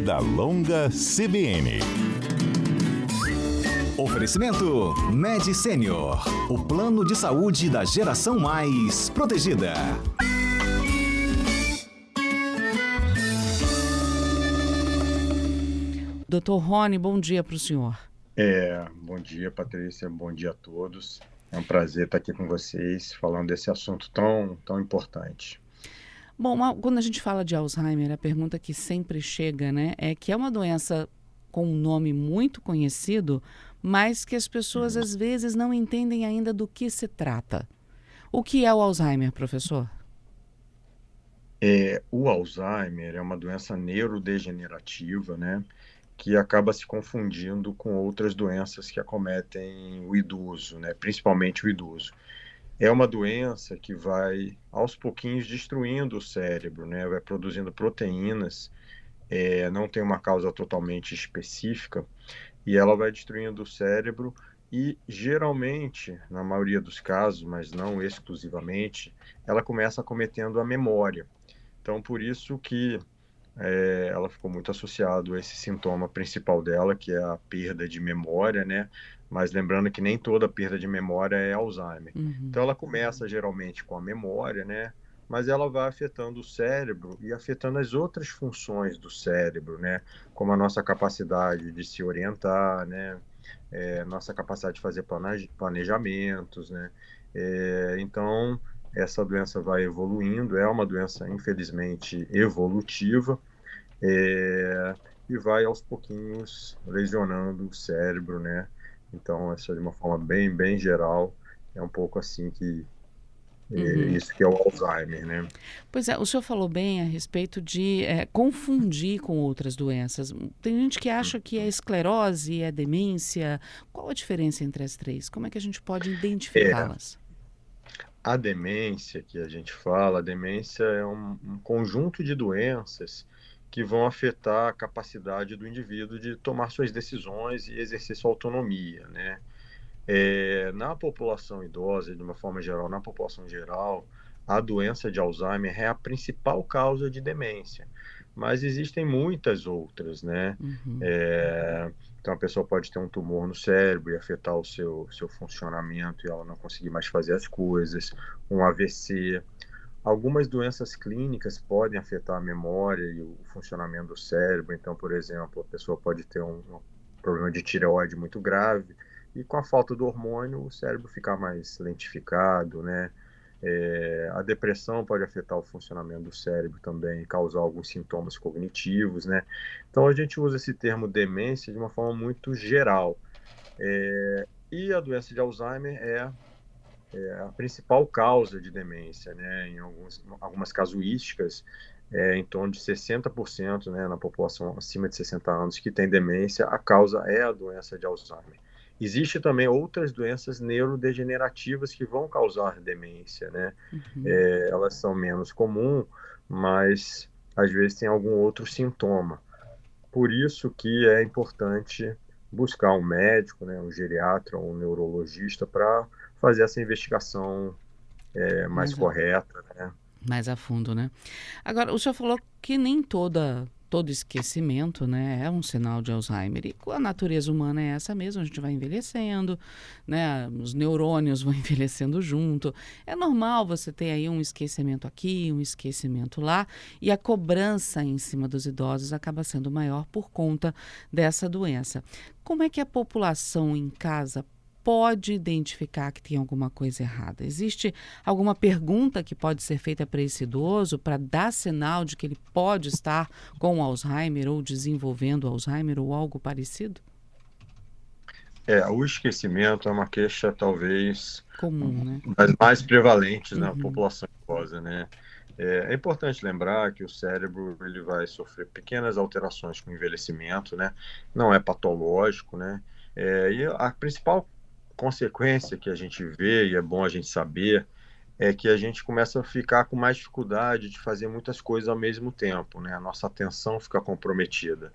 Vida Longa CBN. Oferecimento Med Senior, o plano de saúde da geração mais protegida. Doutor Rony, bom dia para o senhor. Bom dia, Patrícia, bom dia a todos. É um prazer estar aqui com vocês, falando desse assunto tão importante. Bom, quando a gente fala de Alzheimer, a pergunta que sempre chega, né, é que é uma doença com um nome muito conhecido, mas que as pessoas às vezes não entendem ainda do que se trata. O que é o Alzheimer, professor? O Alzheimer é uma doença neurodegenerativa, né, que acaba se confundindo com outras doenças que acometem o idoso, né, principalmente o idoso. É uma doença que vai, aos pouquinhos, destruindo o cérebro, né, vai produzindo proteínas, não tem uma causa totalmente específica, e ela vai destruindo o cérebro e, geralmente, na maioria dos casos, mas não exclusivamente, ela começa acometendo a memória. Então, por isso que ela ficou muito associada a esse sintoma principal dela, que é a perda de memória, né? Mas lembrando que nem toda perda de memória é Alzheimer. Então, ela começa geralmente com a memória, né? Mas ela vai afetando o cérebro e afetando as outras funções do cérebro, né? Como a nossa capacidade de se orientar, né? Nossa capacidade de fazer planejamentos, né? Então, essa doença vai evoluindo, é uma doença, infelizmente, evolutiva, e vai aos pouquinhos lesionando o cérebro, né? Então, essa de uma forma bem geral, é um pouco assim que isso que é o Alzheimer, né? Pois é, o senhor falou bem a respeito de confundir com outras doenças. Tem gente que acha que é esclerose, é demência. Qual a diferença entre as três? Como é que a gente pode identificá-las? A demência que a gente fala, a demência é um conjunto de doenças que vão afetar a capacidade do indivíduo de tomar suas decisões e exercer sua autonomia, né? Na população idosa, de uma forma geral, na população geral, a doença de Alzheimer é a principal causa de demência, mas existem muitas outras, né? Então, a pessoa pode ter um tumor no cérebro e afetar o seu funcionamento e ela não conseguir mais fazer as coisas, um AVC. Algumas doenças clínicas podem afetar a memória e o funcionamento do cérebro. Então, por exemplo, a pessoa pode ter um problema de tireoide muito grave e com a falta do hormônio o cérebro fica mais lentificado, né? A depressão pode afetar o funcionamento do cérebro também, causar alguns sintomas cognitivos, né? Então a gente usa esse termo demência de uma forma muito geral. E a doença de Alzheimer é a principal causa de demência, né? Em algumas casuísticas, em torno de 60%, né, na população acima de 60 anos que tem demência, a causa é a doença de Alzheimer. Existe também outras doenças neurodegenerativas que vão causar demência, né? Elas são menos comuns, mas às vezes tem algum outro sintoma. Por isso que é importante buscar um médico, né, um geriatra, um neurologista para fazer essa investigação mais correta, né? Mais a fundo, né? Agora, o senhor falou que nem todo esquecimento, né, é um sinal de Alzheimer. E a natureza humana é essa mesmo, a gente vai envelhecendo, né? Os neurônios vão envelhecendo junto. É normal você ter aí um esquecimento aqui, um esquecimento lá, e a cobrança em cima dos idosos acaba sendo maior por conta dessa doença. Como é que a população em casa pode identificar que tem alguma coisa errada? Existe alguma pergunta que pode ser feita para esse idoso para dar sinal de que ele pode estar com Alzheimer ou desenvolvendo Alzheimer ou algo parecido? O esquecimento é uma queixa talvez Comum, né? das mais prevalentes na população idosa, né? É importante lembrar que o cérebro ele vai sofrer pequenas alterações com o envelhecimento, né? Não é patológico, né? E a principal consequência que a gente vê, e é bom a gente saber, é que a gente começa a ficar com mais dificuldade de fazer muitas coisas ao mesmo tempo, né? A nossa atenção fica comprometida.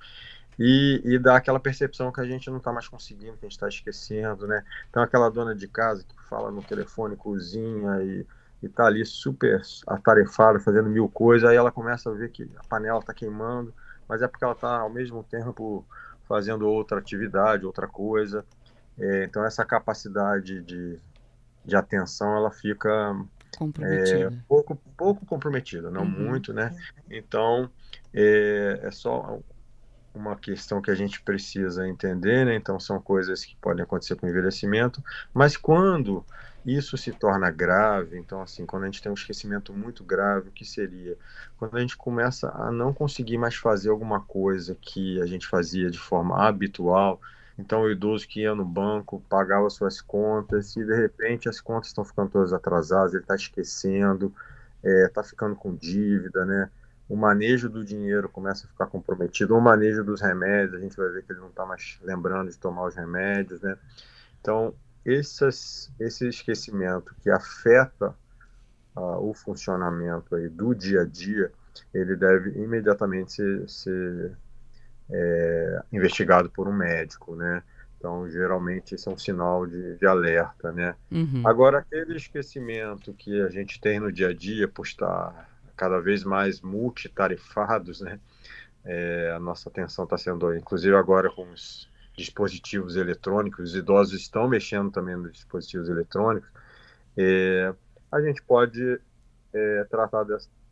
E dá aquela percepção que a gente não está mais conseguindo, que a gente está esquecendo, né? Então, aquela dona de casa que fala no telefone, cozinha e está ali super atarefada, fazendo mil coisas, aí ela começa a ver que a panela está queimando, mas é porque ela está, ao mesmo tempo, fazendo outra atividade, outra coisa. Então, essa capacidade de atenção, ela fica Comprometida. pouco comprometida, não Uhum. muito, né? Então, é só uma questão que a gente precisa entender, né? Então, são coisas que podem acontecer com o envelhecimento, mas quando isso se torna grave, então, assim, quando a gente tem um esquecimento muito grave, o que seria? Quando a gente começa a não conseguir mais fazer alguma coisa que a gente fazia de forma habitual, então o idoso que ia no banco, pagava suas contas, e de repente as contas estão ficando todas atrasadas, ele está esquecendo, está ficando com dívida, né? O manejo do dinheiro começa a ficar comprometido, o manejo dos remédios, a gente vai ver que ele não está mais lembrando de tomar os remédios, né? Então, esse esquecimento que afeta o funcionamento aí do dia a dia, ele deve imediatamente ser investigado por um médico, né? Então, geralmente, isso é um sinal de alerta, né? Uhum. Agora, aquele esquecimento que a gente tem no dia a dia, por estar cada vez mais multitarefados, né? A nossa atenção está sendo, inclusive agora com os dispositivos eletrônicos, os idosos estão mexendo também nos dispositivos eletrônicos, a gente pode tratar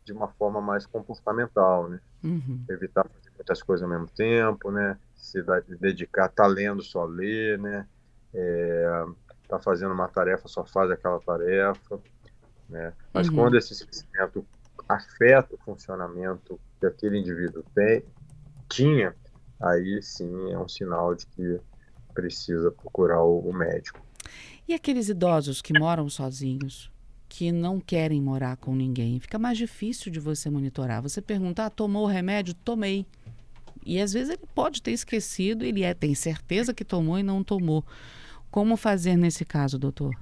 de uma forma mais comportamental, né? Uhum. Evitar fazer muitas coisas ao mesmo tempo, né? Dedicar, tá lendo, só ler, né? Tá fazendo uma tarefa, só faz aquela tarefa, né? Mas quando Uhum. esse esquecimento afeta o funcionamento que aquele indivíduo tinha, aí sim é um sinal de que precisa procurar o médico. E aqueles idosos que moram sozinhos, que não querem morar com ninguém, fica mais difícil de você monitorar. Você perguntar, tomou o remédio? Tomei. E às vezes ele pode ter esquecido, tem certeza que tomou e não tomou. Como fazer nesse caso, doutor?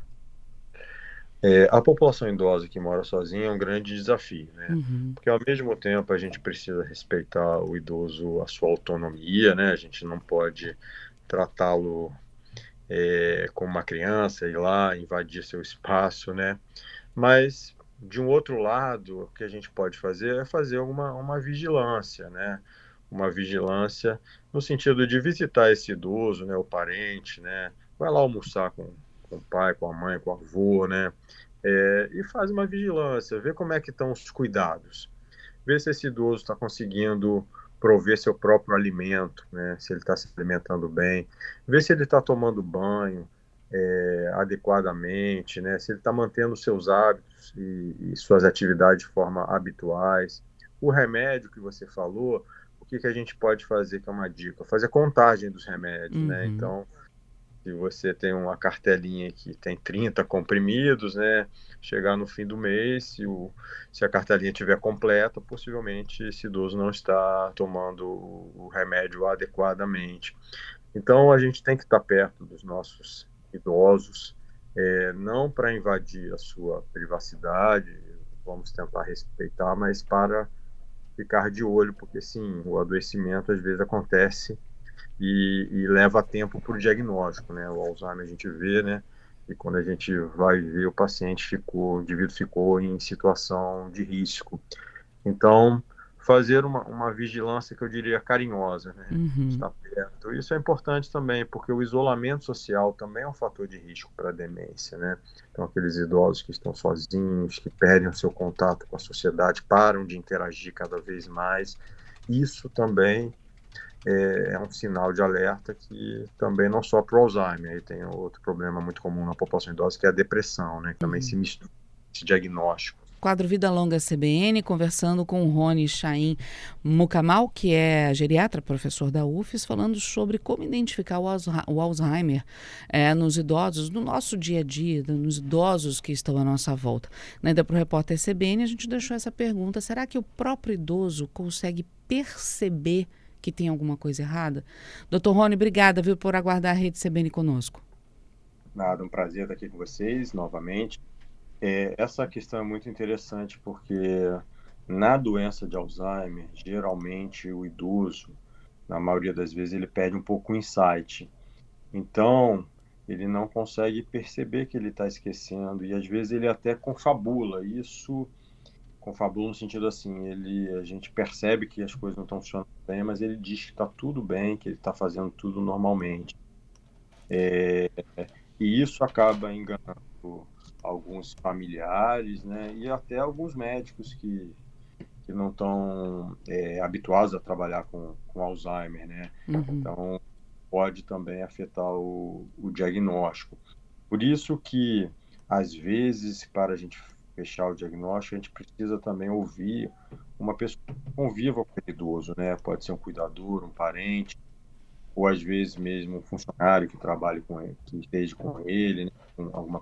A população idosa que mora sozinha é um grande desafio, né? Uhum. Porque ao mesmo tempo a gente precisa respeitar o idoso, a sua autonomia, né? A gente não pode tratá-lo como uma criança, ir lá, invadir seu espaço, né? Mas, de um outro lado, o que a gente pode fazer é fazer uma vigilância, né? Uma vigilância no sentido de visitar esse idoso, né? O parente, né? Vai lá almoçar com o pai, com a mãe, com o avô, né? E faz uma vigilância, vê como é que estão os cuidados, vê se esse idoso está conseguindo prover seu próprio alimento, né? Se ele está se alimentando bem, vê se ele está tomando banho adequadamente, né? Se ele está mantendo seus hábitos e suas atividades de forma habituais. O remédio que você falou, o que a gente pode fazer, que é uma dica? Fazer contagem dos remédios, né? Uhum. Então, se você tem uma cartelinha que tem 30 comprimidos, né? Chegar no fim do mês, se a cartelinha estiver completa, possivelmente esse idoso não está tomando o remédio adequadamente. Então, a gente tem que estar perto dos nossos idosos, não para invadir a sua privacidade, vamos tentar respeitar, mas para ficar de olho, porque sim, o adoecimento às vezes acontece e leva tempo para o diagnóstico, né? O Alzheimer a gente vê, né? E quando a gente vai ver, o indivíduo ficou em situação de risco. Então, fazer uma vigilância que eu diria carinhosa, né? Uhum. Estar perto. Isso é importante também, porque o isolamento social também é um fator de risco para a demência, né? Então, aqueles idosos que estão sozinhos, que perdem o seu contato com a sociedade, param de interagir cada vez mais, isso também é um sinal de alerta que também não só para o Alzheimer, aí tem outro problema muito comum na população idosa, que é a depressão, né? Que também se Uhum. mistura esse diagnóstico. Quadro Vida Longa CBN, conversando com o Rony Chaim Mukamal, que é geriatra, professor da UFES, falando sobre como identificar o Alzheimer nos idosos, no nosso dia a dia, nos idosos que estão à nossa volta. Ainda para o repórter CBN, a gente deixou essa pergunta: será que o próprio idoso consegue perceber que tem alguma coisa errada? Doutor Rony, obrigada, viu, por aguardar a Rede CBN conosco. Nada, um prazer estar aqui com vocês novamente. Essa questão é muito interessante porque na doença de Alzheimer, geralmente o idoso, na maioria das vezes, ele perde um pouco o insight. Então, ele não consegue perceber que ele está esquecendo e às vezes ele até confabula. Isso confabula no sentido assim, a gente percebe que as coisas não estão funcionando bem, mas ele diz que está tudo bem, que ele está fazendo tudo normalmente. E isso acaba enganando alguns familiares, né? E até alguns médicos que não estão habituados a trabalhar com Alzheimer, né? Uhum. Então, pode também afetar o diagnóstico. Por isso que, às vezes, para a gente fechar o diagnóstico, a gente precisa também ouvir uma pessoa que conviva com o idoso, né? Pode ser um cuidador, um parente, ou às vezes mesmo um funcionário que trabalhe com ele, que esteja com ele, né? Com alguma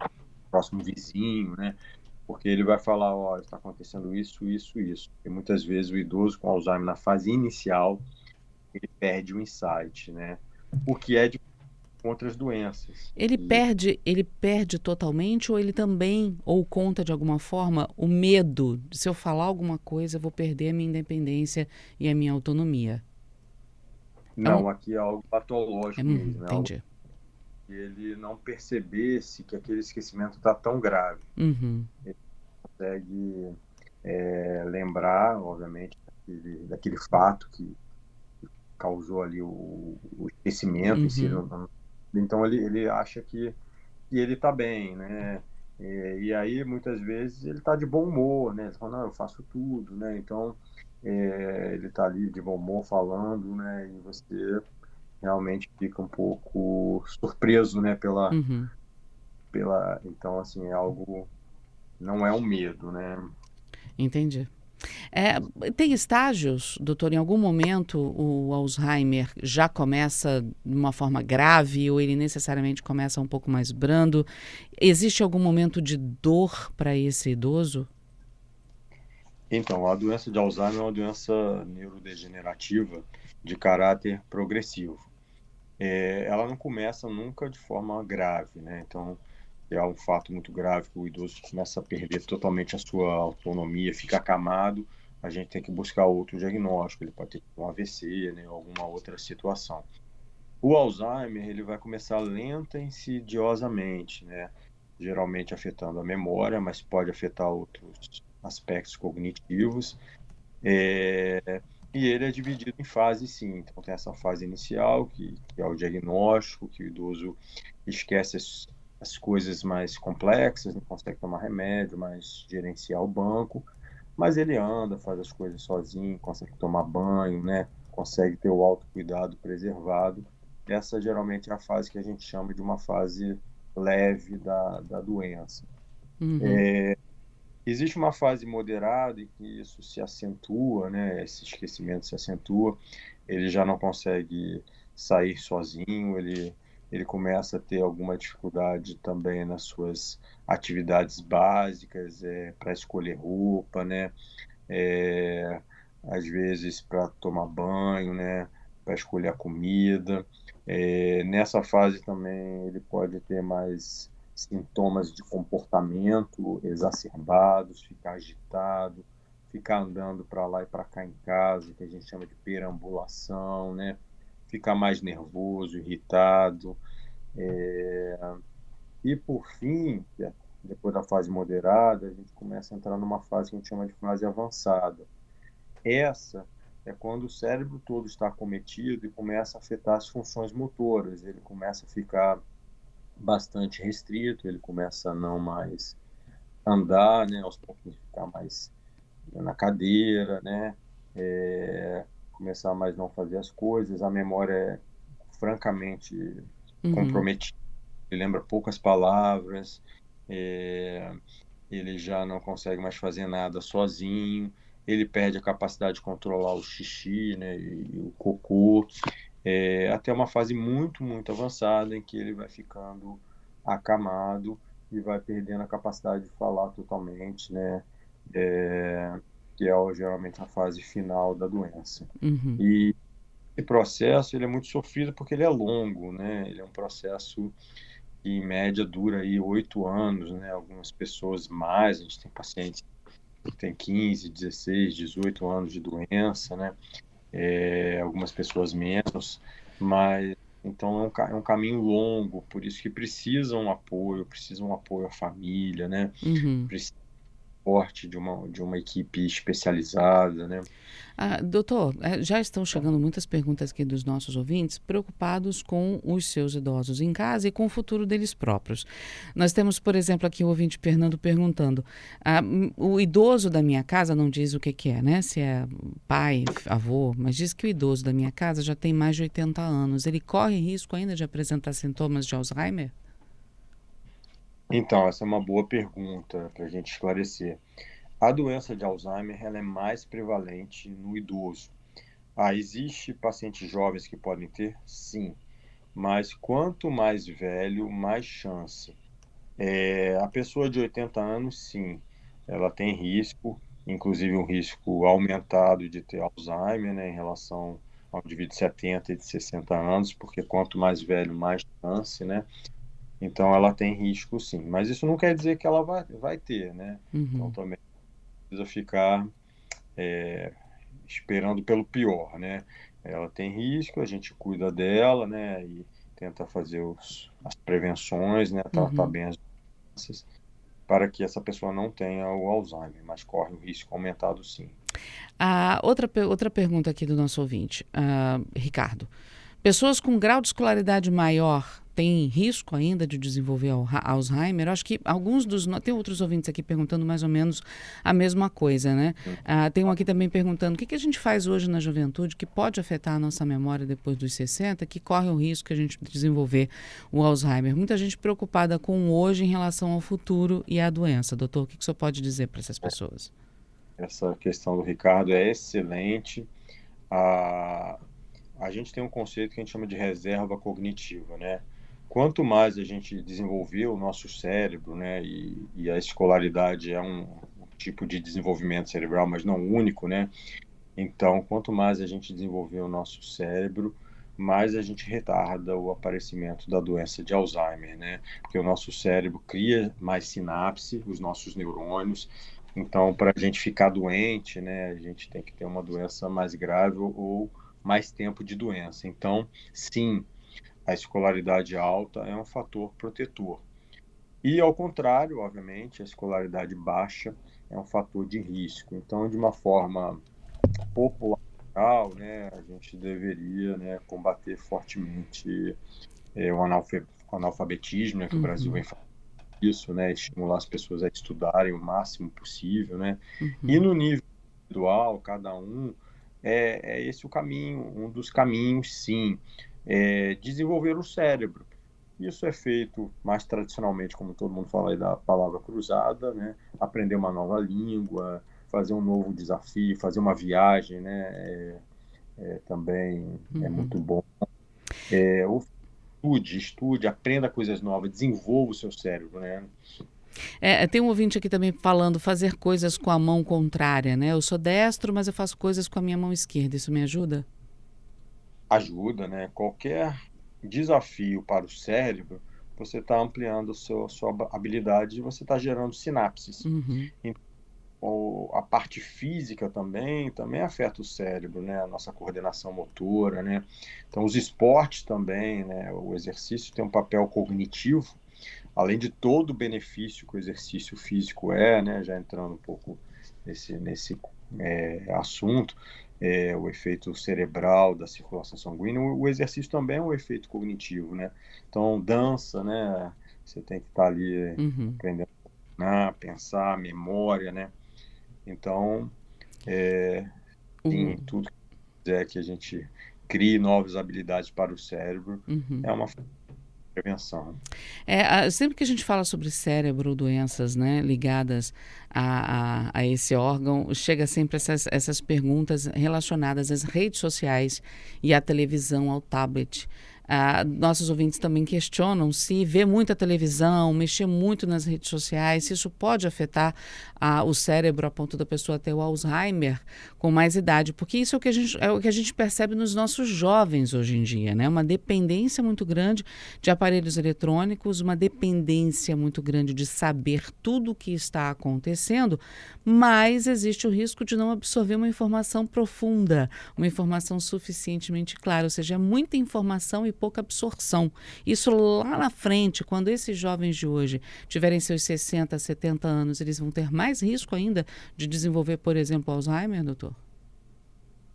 próximo vizinho, né? Porque ele vai falar, ó, está acontecendo isso, isso, isso. E muitas vezes o idoso com Alzheimer na fase inicial, ele perde o insight, né? O que é de outras doenças. Ele perde totalmente ou ele também, ou conta de alguma forma, o medo de se eu falar alguma coisa, eu vou perder a minha independência e a minha autonomia? É um, Não, aqui é algo patológico mesmo, é algo entendi. que ele não percebesse que aquele esquecimento está tão grave. Uhum, Consegue lembrar, obviamente, daquele fato que causou ali o esquecimento em si. uhum, Então ele acha que ele está bem, né? E aí muitas vezes ele está de bom humor, né? Ele fala, não, eu faço tudo, né? Então ele está ali de bom humor falando, né? E você realmente fica um pouco surpreso, né? uhum. Então assim é algo, não é um medo, né? Entendi. É, tem estágios, doutor? Em algum momento o Alzheimer já começa de uma forma grave ou ele necessariamente começa um pouco mais brando? Existe algum momento de dor para esse idoso? Então, a doença de Alzheimer é uma doença neurodegenerativa de caráter progressivo. Ela não começa nunca de forma grave, né? Então, é um fato muito grave que o idoso começa a perder totalmente a sua autonomia, fica acamado, a gente tem que buscar outro diagnóstico, ele pode ter um AVC, né, ou alguma outra situação. O Alzheimer, ele vai começar lenta e insidiosamente, né? Geralmente afetando a memória, mas pode afetar outros aspectos cognitivos. E ele é dividido em fases, sim. Então, tem essa fase inicial, que é o diagnóstico, que o idoso esquece as coisas mais complexas, não consegue tomar remédio, mas gerenciar o banco. Mas ele anda, faz as coisas sozinho, consegue tomar banho, né? Consegue ter o autocuidado preservado. Essa geralmente é a fase que a gente chama de uma fase leve da doença. Uhum, Existe uma fase moderada em que isso se acentua, né? Esse esquecimento se acentua, ele já não consegue sair sozinho, ele começa a ter alguma dificuldade também nas suas atividades básicas, para escolher roupa, né? É, às vezes para tomar banho, né? Para escolher a comida. Nessa fase também ele pode ter mais sintomas de comportamento exacerbados, ficar agitado, ficar andando para lá e para cá em casa, que a gente chama de perambulação, né? Ficar mais nervoso, irritado. E por fim, depois da fase moderada, a gente começa a entrar numa fase que a gente chama de fase avançada. Essa é quando o cérebro todo está acometido e começa a afetar as funções motoras. Ele começa a ficar bastante restrito, ele começa a não mais andar, né, aos pouquinhos ficar mais na cadeira, né, começar a mais não fazer as coisas, a memória é francamente uhum, comprometida, ele lembra poucas palavras, é, ele já não consegue mais fazer nada sozinho, ele perde a capacidade de controlar o xixi, né, e o cocô, até uma fase muito, muito avançada em que ele vai ficando acamado e vai perdendo a capacidade de falar totalmente, né, é, que é geralmente a fase final da doença. uhum. E esse processo ele é muito sofrido porque ele é longo, né, ele é um processo que em média dura aí 8 anos, né, algumas pessoas mais, a gente tem pacientes que têm 15, 16, 18 anos de doença, né, algumas pessoas menos, mas então é um caminho longo, por isso que precisam um apoio à família, né? Uhum. suporte de uma equipe especializada, né? Doutor, já estão chegando muitas perguntas aqui dos nossos ouvintes preocupados com os seus idosos em casa e com o futuro deles próprios. Nós temos, por exemplo, aqui o ouvinte Fernando perguntando: o idoso da minha casa, não diz o que é, né? Se é pai, avô, mas diz que o idoso da minha casa já tem mais de 80 anos. Ele corre risco ainda de apresentar sintomas de Alzheimer? Então, essa é uma boa pergunta para a gente esclarecer. A doença de Alzheimer ela é mais prevalente no idoso. Existe pacientes jovens que podem ter? Sim, mas quanto mais velho, mais chance. A pessoa de 80 anos, sim, ela tem risco, inclusive um risco aumentado de ter Alzheimer, né, em relação ao indivíduo de 70 e de 60 anos, porque quanto mais velho, mais chance, né? Então ela tem risco, sim. Mas isso não quer dizer que ela vai ter, né? Então Uhum. também precisa ficar esperando pelo pior, né? Ela tem risco, a gente cuida dela, né? E tenta fazer as prevenções, né? Tratar Uhum. bem as doenças para que essa pessoa não tenha o Alzheimer, mas corre o risco aumentado, sim. Outra pergunta aqui do nosso ouvinte, Ricardo. Pessoas com grau de escolaridade maior têm risco ainda de desenvolver Alzheimer? Eu acho que tem outros ouvintes aqui perguntando mais ou menos a mesma coisa, né? Tem um aqui também perguntando o que a gente faz hoje na juventude que pode afetar a nossa memória depois dos 60, que corre o risco de a gente desenvolver o Alzheimer. Muita gente preocupada com o hoje em relação ao futuro e à doença. Doutor, o que o senhor pode dizer para essas pessoas? Essa questão do Ricardo é excelente. A gente tem um conceito que a gente chama de reserva cognitiva, né? Quanto mais a gente desenvolver o nosso cérebro, né? E a escolaridade é um tipo de desenvolvimento cerebral, mas não único, né? Então, quanto mais a gente desenvolver o nosso cérebro, mais a gente retarda o aparecimento da doença de Alzheimer, né? Porque o nosso cérebro cria mais sinapse, os nossos neurônios. Então, para a gente ficar doente, né, a gente tem que ter uma doença mais grave ou mais tempo de doença. Então, sim, a escolaridade alta é um fator protetor. E, ao contrário, obviamente, a escolaridade baixa é um fator de risco. Então, de uma forma popular, né, a gente deveria, né, combater fortemente o analfabetismo, né, que o Brasil vem fazendo isso, né, estimular as pessoas a estudarem o máximo possível, né, e no nível individual, cada um, é esse o caminho, um dos caminhos, sim, desenvolver o cérebro. Isso é feito mais tradicionalmente, como todo mundo fala aí da palavra cruzada, né, aprender uma nova língua, fazer um novo desafio, fazer uma viagem, né, também é muito bom. Estude, aprenda coisas novas, desenvolva o seu cérebro, né? Tem um ouvinte aqui também falando fazer coisas com a mão contrária, né? Eu sou destro, mas eu faço coisas com a minha mão esquerda. Isso me ajuda? Ajuda, né? Qualquer desafio para o cérebro, você está ampliando sua habilidade e você está gerando sinapses. Uhum. A parte física também afeta o cérebro, né? A nossa coordenação motora, né? Então, os esportes também, né? O exercício tem um papel cognitivo, além de todo o benefício que o exercício físico né? Já entrando um pouco nesse assunto, o efeito cerebral da circulação sanguínea, o exercício também é um efeito cognitivo, né? Então, dança, né? Você tem que estar ali aprendendo a pensar, memória, né? Então, sim, tudo que a gente crie novas habilidades para o cérebro é uma prevenção. Sempre que a gente fala sobre cérebro, doenças, né, ligadas a esse órgão, chega sempre essas perguntas relacionadas às redes sociais e à televisão, ao tablet. Nossos ouvintes também questionam se ver muita televisão, mexer muito nas redes sociais, se isso pode afetar o cérebro a ponto da pessoa ter o Alzheimer com mais idade, porque isso é o que a gente percebe nos nossos jovens hoje em dia, né? Uma dependência muito grande de aparelhos eletrônicos, uma dependência muito grande de saber tudo o que está acontecendo, mas existe o risco de não absorver uma informação profunda, uma informação suficientemente clara, ou seja, é muita informação e pouca absorção. Isso lá na frente, quando esses jovens de hoje tiverem seus 60, 70 anos, eles vão ter mais risco ainda de desenvolver, por exemplo, Alzheimer, doutor?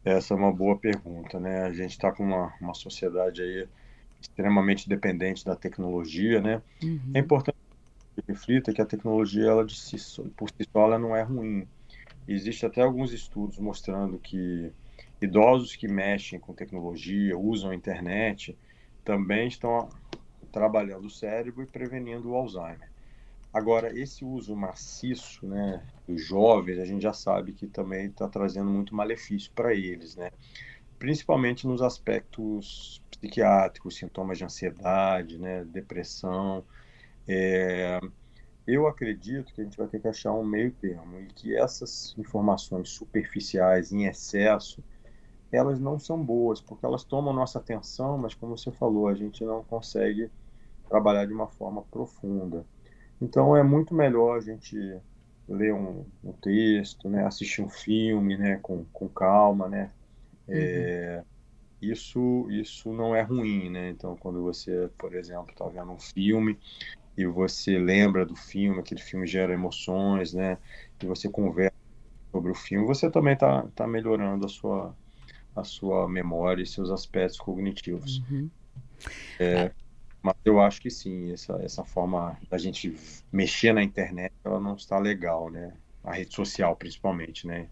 Essa é uma boa pergunta, né? A gente está com uma sociedade aí extremamente dependente da tecnologia, né? É Uhum, importante que reflita que a tecnologia, ela por si só, ela não é ruim. Existe até alguns estudos mostrando que idosos que mexem com tecnologia, usam a internet, também estão trabalhando o cérebro e prevenindo o Alzheimer. Agora, esse uso maciço, né, dos jovens, a gente já sabe que também está trazendo muito malefício para eles, né? Principalmente nos aspectos psiquiátricos, sintomas de ansiedade, né, depressão. Eu acredito que a gente vai ter que achar um meio termo e que essas informações superficiais em excesso, elas não são boas, porque elas tomam nossa atenção, mas como você falou, a gente não consegue trabalhar de uma forma profunda. Então é muito melhor a gente ler um texto, né, assistir um filme, né, com calma, né. uhum. Isso não é ruim, né. Então quando você, por exemplo, está vendo um filme e você lembra do filme, aquele filme gera emoções, né, e você conversa sobre o filme, você também está melhorando a sua memória e seus aspectos cognitivos. Uhum. Ah, Mas eu acho que sim, essa forma da gente mexer na internet, ela não está legal, né? A rede social, principalmente, né?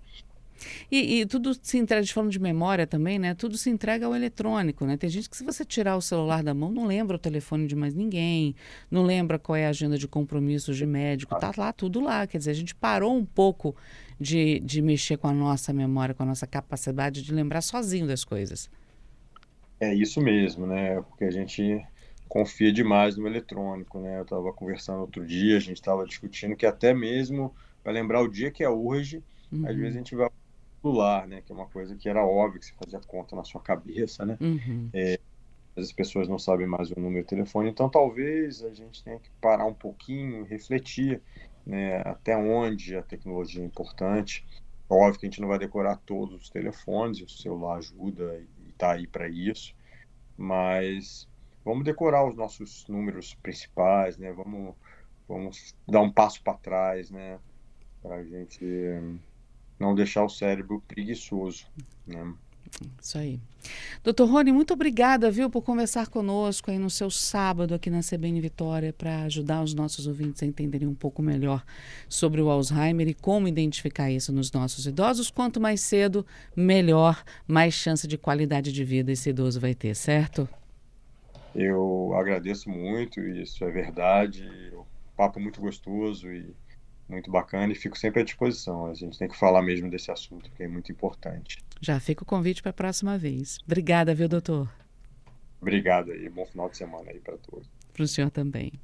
e tudo se entrega, de falando de memória também, né? Tudo se entrega ao eletrônico, né? Tem gente que, se você tirar o celular da mão, não lembra o telefone de mais ninguém, não lembra qual é a agenda de compromissos de médico, tá lá, tudo lá. Quer dizer, a gente parou um pouco de mexer com a nossa memória, com a nossa capacidade de lembrar sozinho das coisas. É isso mesmo, né? Porque a gente confia demais no eletrônico, né? Eu estava conversando outro dia, a gente estava discutindo que até mesmo para lembrar o dia que é hoje, às vezes a Uhum, gente vai ao celular, né? Que é uma coisa que era óbvio que você fazia conta na sua cabeça, né? uhum. As pessoas não sabem mais o número de telefone, então talvez a gente tenha que parar um pouquinho, refletir, né, até onde a tecnologia é importante. Óbvio que a gente não vai decorar todos os telefones, o celular ajuda e está aí para isso, mas vamos decorar os nossos números principais, né? Vamos dar um passo para trás, né? Para a gente não deixar o cérebro preguiçoso, né? Isso aí. Doutor Rony, muito obrigada, viu, por conversar conosco aí no seu sábado aqui na CBN Vitória para ajudar os nossos ouvintes a entenderem um pouco melhor sobre o Alzheimer e como identificar isso nos nossos idosos. Quanto mais cedo, melhor, mais chance de qualidade de vida esse idoso vai ter, certo? Eu agradeço muito, isso é verdade. O papo muito gostoso e muito bacana e fico sempre à disposição. A gente tem que falar mesmo desse assunto, que é muito importante. Já fica o convite para a próxima vez. Obrigada, viu, doutor? Obrigado aí, bom final de semana aí para todos. Para o senhor também.